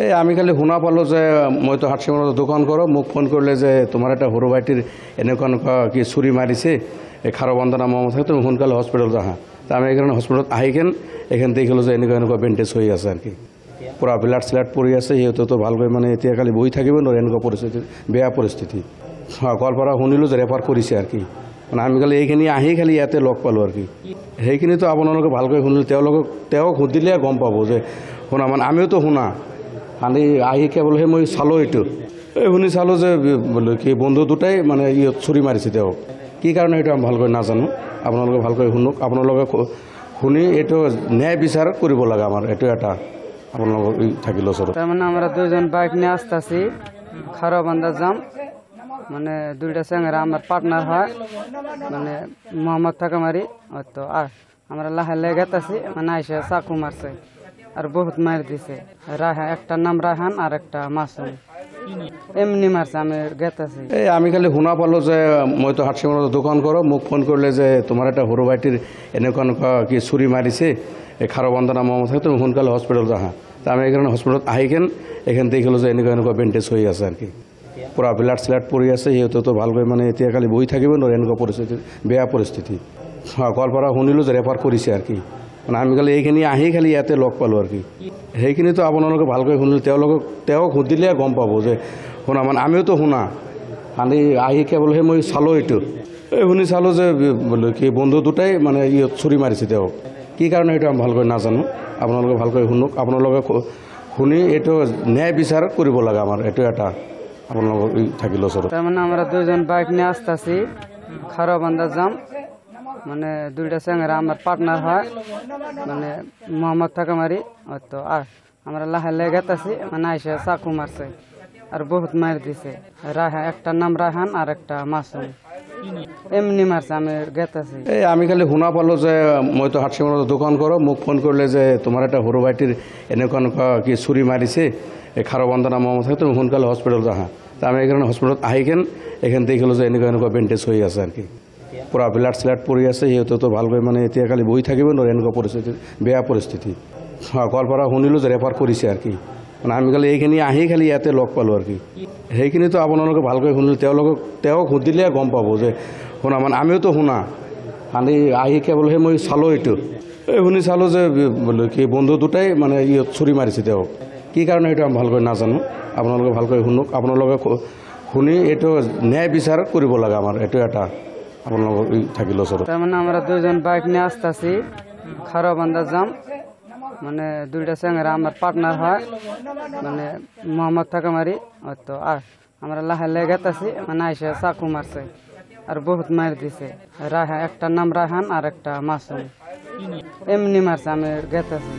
এই আমি খালি শুনা পালোঁ যে মই তো হাটশিমাৰত দোকান কৰোঁ, মোক ফোন কৰিলে যে তোমাৰ এটা সৰু ভাইটিৰ এনেকুৱা কি চুৰি মাৰিছে, এই খাৰবান্ধা নামৰ থাকে, তুমি সোনকালে হস্পিটেলত আহা। তা আমি এইকাৰণে হস্পিটেলত আহি কেন এইখান দেখিলোঁ যে এনেকুৱা বেণ্ডেজ হৈ আছে আৰ কি, পুৰা ব্লাড স্লাড পৰি আছে। সিহঁতেতো ভালকৈ মানে এতিয়া খালি বহি থাকিব নোৱাৰে, এনেকুৱা পৰিস্থিতি, বেয়া পৰিস্থিতি। গোৱালপাৰা শুনিলোঁ যে ৰেফাৰ কৰিছে আর কি, মানে আমি খালি এইখিনি আহি খালি ইয়াতে লগ পালোঁ আর কি। সেইখিনিতো আপোনালোকে ভালকৈ শুনিলে, তেওঁক সুধিলে গম পাব যে শুনা, মানে আমিওতো শুনা আনি আহি কেৱল সেই মই চালোঁ, এইটো শুনি চালোঁ যে বোলে কি বন্ধু দুটাই মানে চুৰি মাৰিছে তেওঁক। কি কাৰণে এইটো আমি ভালকৈ নাজানো, আপোনালোকে ভালকৈ শুনক। আপোনালোকে শুনি এইটো ন্যায় বিচাৰ কৰিব লাগে, আমাৰ এইটো এটা আপোনালোকৰ থাকিল ওচৰত। তাৰমানে আমরা দুজন বাইক নিয়ে আসতেছি, খারবান্ধা যাম, মানে দুইটা চ্যাংরা আমার পার্টনার হয়, মানে মোহাম্মদ থাকামারি তো। আর আমরা লাহে গেতাছি, মানে আইসা চাকু মারছে আর বহুত মার দিছে। একটার নাম রায়হান আর একটা মাসুম, এমনি মারছে। আমি গেতাছি, এই আমি খালি শুনা পালোঁ যে মই তো হাটশিমাৰত দোকান কৰোঁ, মোক ফোন কৰিলে যে তোমাৰ এটা সৰু ভাইটিৰ এনেকুৱা কি চুৰি মাৰিছে, এই খাৰবান্ধা নামৰ থাকে, তুমি সোনকালে হস্পিটেলত আহা। তা আমি এইকাৰণে হস্পিটেলত আহি কেন এইখান দেখিলোঁ যে এনেকুৱা বেণ্ডেজ হৈ আছে আৰ কি, পুৰা ব্লাড স্লাড পৰি আছে। সিহঁতেতো ভালকৈ মানে এতিয়া খালি বহি থাকিব নোৱাৰে, এনেকুৱা পৰিস্থিতি, বেয়া পৰিস্থিতি। গোৱালপাৰা শুনিলোঁ যে ৰেফাৰ কৰিছে আর কি, মানে আমি খালি এইখিনি আহি খালি ইয়াতে লগ পালোঁ আর কি। সেইখিনিতো আপোনালোকে ভালকৈ শুনিলে, তেওঁক সুধিলে গম পাব যে শুনা, মানে আমিওতো শুনা আনি আহি কেৱল সেই মই চালোঁ, এইটো শুনি চালোঁ যে বোলে কি বন্ধু দুটাই মানে চুৰি মাৰিছে তেওঁক। কি কাৰণে এইটো আমি ভালকৈ নাজানো, আপোনালোকে ভালকৈ শুনক। আপোনালোকে শুনি এইটো ন্যায় বিচাৰ কৰিব লাগে, আমাৰ এইটো এটা আপোনালোকৰ থাকিল ওচৰত। তাৰমানে আমরা দুজন বাইক নিয়ে আসতেছি, খারবান্ধা যাম, মানে দুইটা চ্যাংরা আমার পার্টনার হয়, মানে মোহাম্মদ থাকামারি তো। আর আমরা লাহে গেতাছি, মানে আইসা চাকু মারছে আর বহুত মার দিছে। একটার নাম রায়হান আর একটা মাসুম, এমনি মারছে। আমি গেতাছি, এই আমি খালি শুনা পালোঁ যে মই তো হাটশিমাৰত দোকান কৰোঁ, মোক ফোন কৰিলে যে তোমাৰ এটা সৰু ভাইটিৰ এনেকুৱা কি চুৰি মাৰিছে, এই খাৰবান্ধা নামৰ থাকে, তুমি সোনকালে হস্পিটেলত আহা। তা আমি এইকাৰণে হস্পিটেলত আহি কেন এইখান দেখিলোঁ যে এনেকুৱা বেণ্ডেজ হৈ আছে আৰ কি, পুৰা ব্লাড স্লাড পৰি আছে। সিহঁতেতো ভালকৈ মানে এতিয়া খালি বহি থাকিব নোৱাৰে, এনেকুৱা পৰিস্থিতি, বেয়া পৰিস্থিতি। গোৱালপাৰা শুনিলোঁ যে ৰেফাৰ কৰিছে আর কি, মানে আমি খালি এইখিনি আহি খালি ইয়াতে লগ পালোঁ আর কি। সেইখিনিতো আপোনালোকে ভালকৈ শুনিলে, তেওঁক সুধিলে গম পাব যে শুনা, মানে আমিওতো শুনা আনি আহি কেৱল সেই মই চালোঁ, এইটো শুনি চালোঁ যে বোলে কি বন্ধু দুটাই মানে চুৰি মাৰিছে তেওঁক। কি কাৰণে এইটো আমি ভালকৈ নাজানো, আপোনালোকে ভালকৈ শুনক। আপোনালোকে শুনি এইটো ন্যায় বিচাৰ কৰিব লাগে, আমাৰ এইটো এটা আপোনালোকৰ থাকিল ওচৰত। তাৰমানে আমরা দুজন বাইক নিয়ে আসতেছি, খারবান্ধা যাম, মানে দুইটা চ্যাংরা আমার পার্টনার হয়, মানে মোহাম্মদ থাকামারি তো। আর আমরা লাহে গেতাছি, মানে আইসা চাকু মারছে আর বহুত মার দিছে। একটার নাম রায়হান আর একটা মাসুম, এমনি মারছে। আমি গেতাছি।